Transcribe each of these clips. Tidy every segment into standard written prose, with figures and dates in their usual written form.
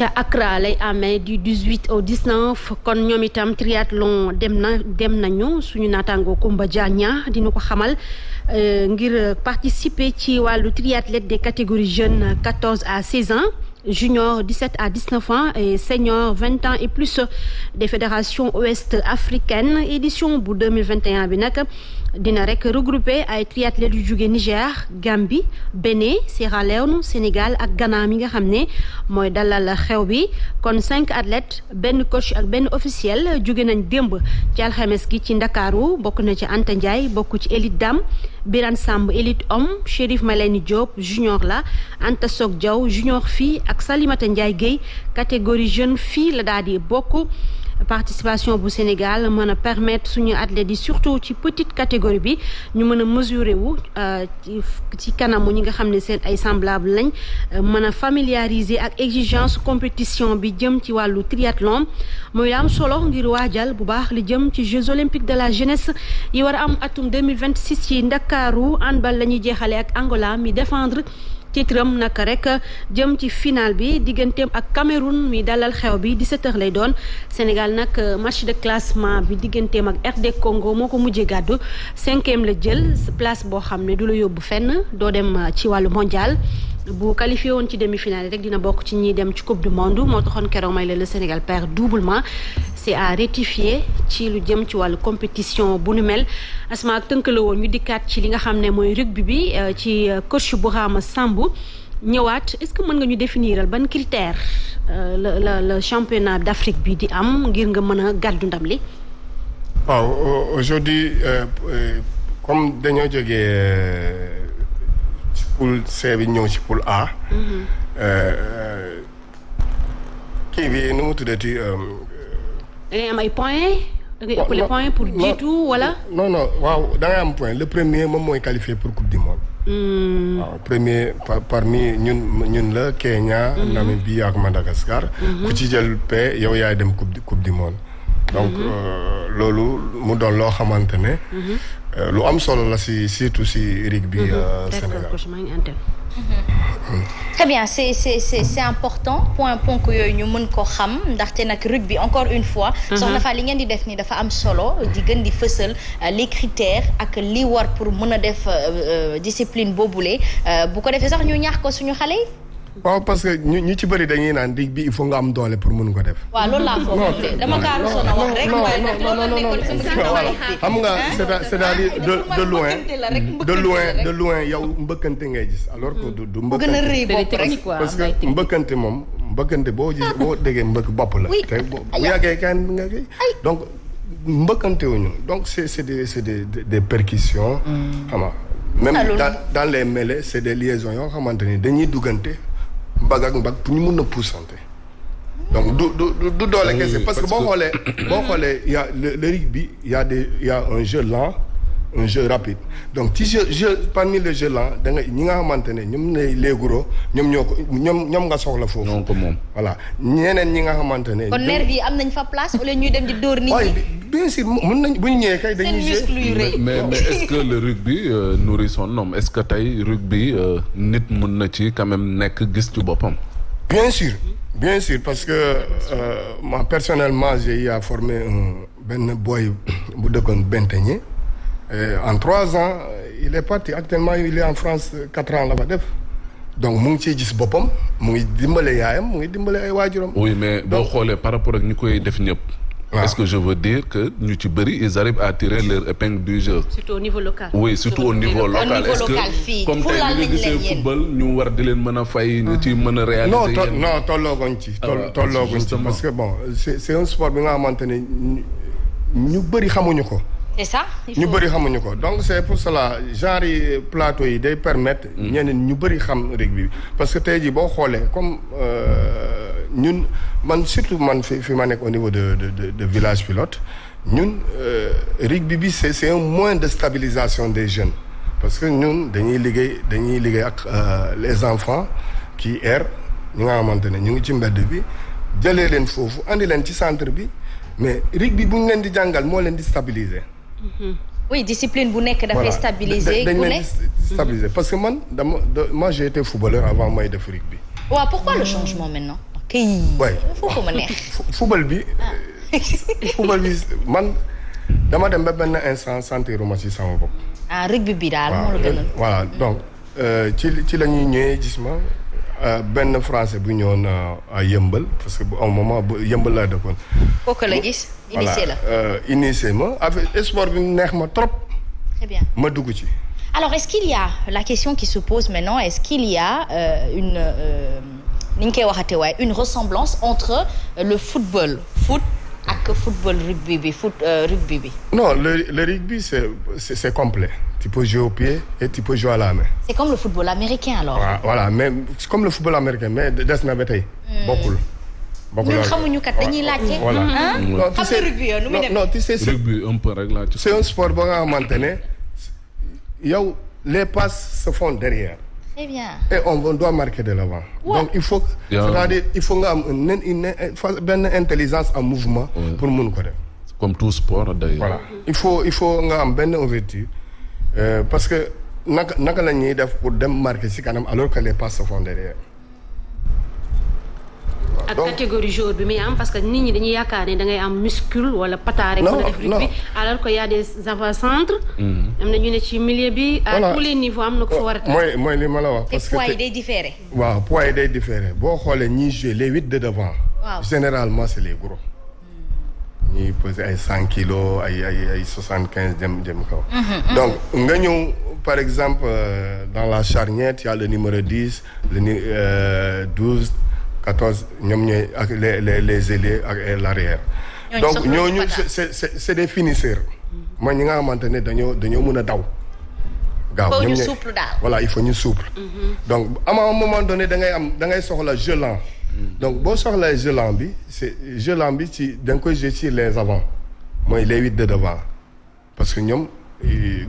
ca Accra lay amee du 18 au 19 kon ñoom itam triathlon dem nañu suñu naataango Koumba Diagna dina ko xamal ngir participer ci wàllu triathlète des catégories jeunes 14 à 16 ans junior 17 à 19 ans et senior 20 ans et plus des fédérations ouest africaines édition bu 2021 bi nag dina rek regrouper ay triathlètes yu jóge Niger Gambie Bénin Sierra Leone Sénégal ak Ghana mi nga xam ne mooy dalal xew bi kon 5 athlètes benn coach ak benn officiel jóge nañ démb ci alxames gi ci Ndakaaru bokk na ci Anta Ndiaye bokk ci élite dame Birane Samb élite homme Chérif Maleni Diop junior la Anta Sok Diaw junior fille ak Salimata Ndiaye Guèye catégorie jeune fille la daal di bokk participation bu Sénégal mën a permettre suñu athlètes yi surtout ci petite catégorie bi ñu mën a mesurer wu ci kanamu ñi nga xam ne seen ay semblable lañ mën a familiariser ak exigence compétition bi jëm ci wàllu triathlon muy am solo ngir waajal bu baax li jëm ci Jeux olympiques de la jeunesse yi war a am atum 2026 ci Ndakaaru handball la ñuy jeexale ak Angola mi défendre titram naka rek jëm ci final bi digganteem ak Cameroun mi dalal xew bi 17h lay doon Sénégal nag match de classement bi digganteem ak RD Congo moo ko mujjee gàddu 5e la jël place boo xam ne du la yóbbu fenn doo dem ci wàllu mondial bu qualifié woon ci demi-finale rek dina bokk ci ñiy dem ci coupe du monde moo taxoon keroog may la le Sénégal perd doublement c'est à rectifier ci lu jëm ci wàllu compétition bu nu mel asma ak tënk la woon ñu dikkaat ci li nga xam ne mooy rugby bi ci coach Bourama Sambou ñëwaat est-ce que mën nga ñu définiral ban critère le championnat d'Afrique bi di am ngir nga mën a gàddu ndam li waaw aujourd'hui comme dañoo jógee ci poule C bi ñëw ci poule A kii bi nu mu tuddati da ngay am ay points da ngay ëppale points pour jiitu wala non waaw da ngay am point le premier moom mooy qualifié pour coupe du monde waaw premier parmi ñun la Kenya Namibie ak Madagascar ku ci jël P yow yaay dem coupe du monde donc loolu mu doon loo xamante ne lu am solo la surtout si rugby Sénégal. Très bien c'est important ponk yooyu ñu mën ko xam ndaxte nag rugby encore une fois soxna fa li ngeen di def ni dafa am solo di gën di fësal les critères ak li war pour mën a def discipline boobule bu ko defee sax ñu ñaax ko suñu xale yi. waaw parce que ñu ci bëri dañuy naan rugby il faut nga am doole pour mën ko def. waaw loolu laa foog de dama kaa rusoon a wax rek waaye nag loolu nekkoon xam nga c'est-à-dire de loin yow mbëkkante ngay gis alors que du mbëkkante gën a rëy bopp rek parce que mbëkkante boo déggee mbëkk bopp la te bu yàggee kan nga koy donc mbëkkante wuñu donc c'est des percussions xam nga même dans les mêlées c'est des liaisons yoo xamante ni dañuy duggante mbag ak mbag pour ñu mun a poussante donc du doole kese parce que boo xoolee y a le rugby y a un jeu lent un jeu rapide donc ci jeu parmi les jeux lents da nga ñi nga xamante ne ñoom ne léeguro ñoom nga soxla foofu. ñoo ko moom. voilà ñeneen ñi nga xamante ne. kon nervi yi am nañ fa place wala ñuy dem di dóor nit ñi. bien sûr mën nañ bu ñu ñëwee kay dañuy. seen muscle yu rëy mais est-ce que le rugby nourrit son homme est-ce que tey rugby nit mën na ci quand même nekk gis ci boppam. bien sûr parce que moi personnellement j'ai eu à former benn boy bu dëkkoon Benteñe. En 3 ans il est parti actuellement il est en France 4 ans la fa def donc mu ngi ciy gis boppam mu ngi dimbale yaayam mu ngi dimbale ay waajuram. oui mais boo xoolee par rapport ak ñi koy def ñëpp. est-ce que je veux dire que ñu ci bëri ils arrivent à tirer leur épingle du jeu. surtout au niveau local. oui surtout au niveau local est-ce que comme tey ñu ngi gisee football ñu war di leen mën a fay. ñu ci mën a réaliser. non tollooguñ ci. tollooguñ ci parce que bon c'est un sport bi nga xamante ne ñu bëri xamuñu ko. c'est ça ñu bëri xamuñu ko donc c'est pour cela genre yi plateau yi day permettre ñeneen ñu bëri xam rugby bi parce que tey jii boo xoolee comme ñun surtout man fi ma nekk au niveau de village pilote ñun rugby bi c'est un moyen de stabilisation des jeunes parce que ñun dañuy liggéey ak les enfants qui errent ñi nga xamante ne ñu ngi ci mbedd bi jëlee leen foofu andi leen ci centre bi mais rugby bu ñu leen di jàngal moo leen di stabiliser. oui discipline bu nekk dafay stabiliser. dañ leen di stabiliser parce que moi j'ai été footballeur avant may def rugby. waaw pourquoi le changement maintenant. kii. foofu ma neex. football bi. football bi man dama dem ba benn instant sentiruma ci sama bopp. rugby bi daal moo la gënal. voilà donc ci la ñuy ñëwee gis ma benn français bu ñëwoon à Yëmbal parce que au moment bu Yëmbal laa dëkkoon. kooku la gis. initié la initié ma avec sport bi neex ma trop. très bien ma dugg ci. alors est-ce qu'il y a la question qui se pose maintenant est-ce qu'il y a ni ñu koy waxatee waaye une ressemblance entre le football ak football rugby bi rugby bi. non le rugby c'est complet. Tu peux jouer au pied et tu peux jouer à la main. C'est comme le football américain alors. Voilà mais c'est comme le football américain mais des na ba tey. bokkul. ñun xamuñu kat dañuy laajte. voilà xam nga rugby yow nu muy demee. non tu sais rugby un peu rek laa ci. c'est un sport ba nga xamante ne yow les passes se font derrière. Très bien. Et on doit marquer de l'avant. Ouais. Donc il faut c'est-à-dire il faut nga am benn intelligence en mouvement. pour mun ko def. comme tout sport d'ailleurs. voilà il faut nga am benn ouverture. parce que naka la ñuy def pour dem marquer ci kanam alors que les passes se font derrière. ak catégorie joueur bi muy am parce que nit ñi dañuy yaakaar ne da ngay am muscle wala pataare. mën a def rugby alors que y a des avant-centres. am na ñu ne ci milieu bi. à tous les niveaux am na ko fa war a. mooy li ma la wax. parce que poids yi day différé. waaw poids yi day différé boo xoolee ñiy jouer les 8 de devant. waaw généralement c'est les gros. ñuy peser ay 100 kilos ay 75 jëm kaw. donc nga ñëw par exemple dans la charnière il y a le numéro 10 le 12 14 ñoom ñooy ak les ailiers ak l'arrière. donc ñooñu c'est des finisseurs. mooy ñi nga xamante ne dañoo mën a daw. gaaw ñoom souple daal. voilà il faut ñu souple. donc à un moment donné da ngay soxla jeu lent. donc boo soxlee jeu lent bi ci da nga koy jouer sur les avant mooy les 8 de devant parce que ñoom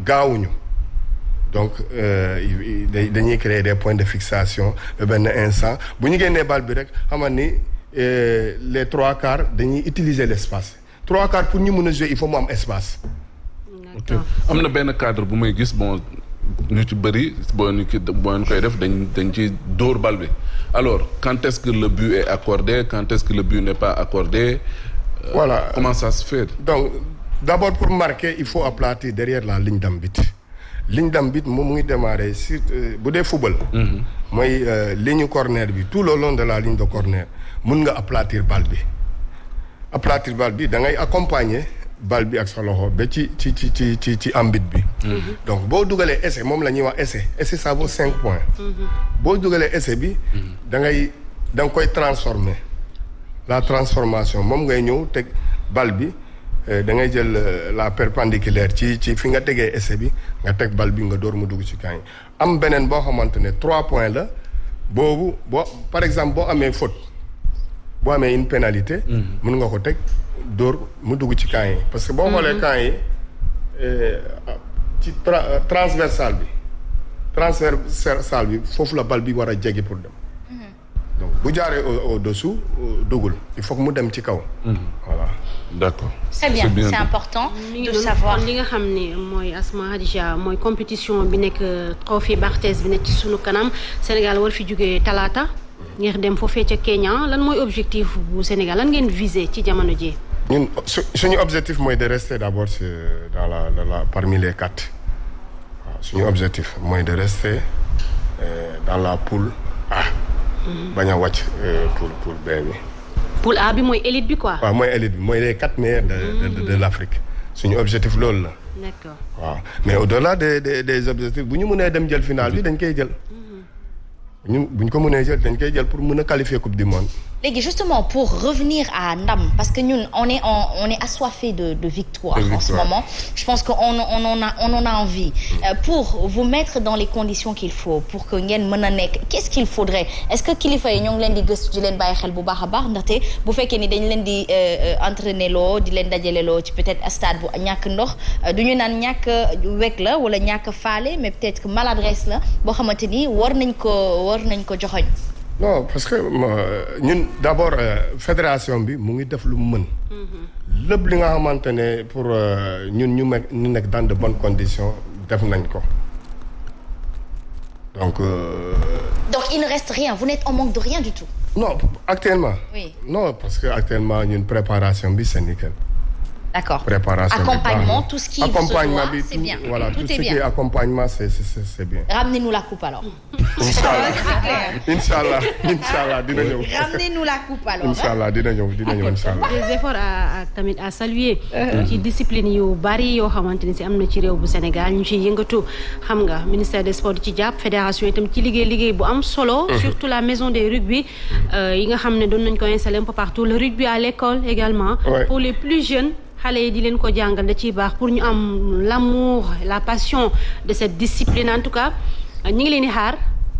gaawuñu donc dañuy créer des points de fixation benn instant bu ñu génnee bal bi rek xam ni les 3/4 dañuy utiliser l'espace 3/4 pour ñu mën a jouer il faut mu am espace. ok am na benn cadre bu may gis bon ñu ci bëri boo ñu koy def dañ ci dóor bal bi alors quand est-ce que le but est accordé quand est-ce que le but n'est pas accordé. Voilà comment ça se fait. donc d'abord pour marquer il faut aplatir derrière la ligne d'arbitre ligne d'arbitre moom mu ngi démarrer sur bu dee football. mooy ligne corner bi tout le long de la ligne de corner mun nga aplatir bal bi da ngay accompagner. bal bi ak sa loxo ba ci ambit bi. donc boo dugalee essai moom la ñuy wax essai ça vaut 5 points. boo dugalee essai bi. da nga koy transformer la transformation moom ngay ñëw teg bal bi da ngay jël la perpendiculaire ci fi nga tegee essai bi nga teg bal bi nga door mu dugg ci kaay am beneen boo xamante ne 3 points la boobu par exemple boo amee faute boo amee une pénalité. mën nga ko teg. dóor mu dugg ci camp yi parce que boo xoolee camp yi ci transversal bi foofu la bal bi war a jege pour dem donc bu jaaree au-dessous duggul il faut que mu dem ci kaw. voilà. d'accord. c'est bien c'est important de savoir. li nga xam ne mooy Asma Hadija mooy compétition bi nekk trophée Barthez bi nekk ci sunu kanam Sénégal war fi jógee talaata ngir dem foofee ca Kenya lan mooy objectif bu Sénégal lan ngeen viser ci jamono ji. ñun suñu objectif mooy de rester d'abord dans la parmi les 4 waaw suñu objectif mooy de rester dans la poule A. bañ a wàcc poule B bi. poule A bi mooy élite bi quoi. waaw mooy élite bi mooy les 4 meilleurs de l'Afrique suñu objectif loolu la. d'accord waaw mais au-delà des objectifs bu ñu mënee dem jël finale bi dañ koy jël. bu ñu ko mënee jël dañ koy jël pour mën a qualifier coupe du monde. léegi justement pour revenir à ndam parce que ñun on est assoiffé de victoire en ce moment je pense que on en a envie pour vous mettre dans les conditions qu'il faut pour que ngeen mën a nekk qu'est-ce qu'il faudrait est-ce que kilifa yi ñoo ngi leen di gëstu di leen bàyyi xel bu baax a baax ndaxte bu fekkee ni dañ leen di entraîner loo di leen dajale loo ci peut-être stade bu ñàkk ndox du ñu naan ñàkk wekk la wala ñàkk faale mais peut-être que maladresse la boo xamante ni war nañ ko joxoñ. non parce que ñun d'abord fédération bi mu ngi def lu mu mën. lépp li nga xamante ne pour ñun ñu nekk dans de bonnes conditions def nañ ko donc. donc il ne reste rien vous n'êtes en manque de rien du tout. non actuellement. Oui. Non parce que actuellement ñun préparation bi c'est nickel. D'accord. Préparation accompagnement tout ce qui accompagnement bi c'est bien. Voilà tout tout est ce bien. qui est accompagnement c'est bien. Ramenez-nous la coupe alors. Inch'Allah dina ñëw. Ramenez-nous la coupe alors. Inch'Allah dina ñëw inch'Allah. des efforts tamit à saluer. ci discipline yu bari yoo xamante ni si am na ci réew bu Sénégal ñu ciy yëngatu xam nga ministère des sports di ci jàpp fédération itam ci liggéey bu am solo. surtout la maison des rugby yi nga xam ne doon nañ ko installer un peu partout le rugby à l'école également. pour les plus jeunes. xale yi di leen ko jàngal da ciy baax pour ñu am l'amour la passion de cette discipline en tout cas ñu ngi leen di xaar.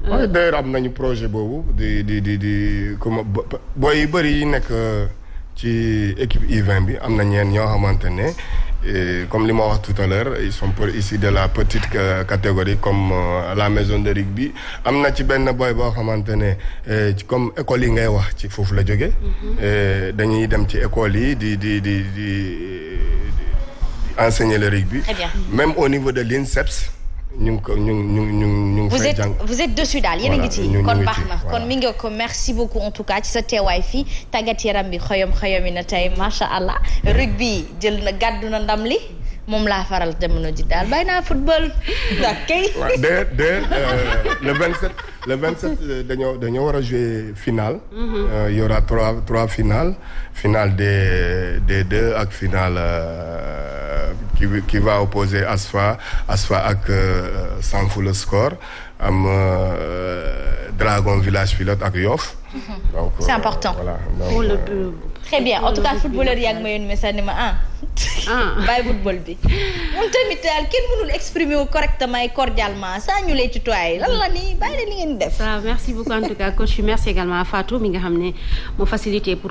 waaye d'ailleurs am nañu projet boobu di comme booy yu bëri yi nekk ci équipe U20 bi am na ñeen ñoo xamante ne comme li ma wax tout à l'heure ils sont ici de la petite catégorie comme la maison de rugby am na ci benn boy boo xamante ne comme école yi ngay wax ci foofu la jóge dañuy dem ci école yi di enseigner le rugby. Très bien. Même au niveau de l'INSEPS ñu ngi fay jàng. vous êtes dessus daal yéen a ngi ci kon baax na kon mi ngi ko merci beaucoup en tout cas ci sa teewaay fii tàggat yaram bi xoyom na tey macha allah rugby jël na gàddu na ndam li moom laa faral jamono ji daal bàyyi naa football. ok. le 27 dañoo war a jouer finale. Il y aura trois finales finale des deux ak finale qui va opposer Asfa ak Sanfou score am Dragon Village Pilote ak Yoff. donc c'est important. voilà donc très bien en tout cas footballeur yaa ngi ma yoon message ni ma bàyyi football bi moom tamit daal kenn mënul exprimer wu correctement et cordialement saa ñu lay tutoyer lan la nii bàyyi leen li ngeen def. merci beaucoup en tout cas coach merci également à Fatou mi nga xam ne moo facilité pour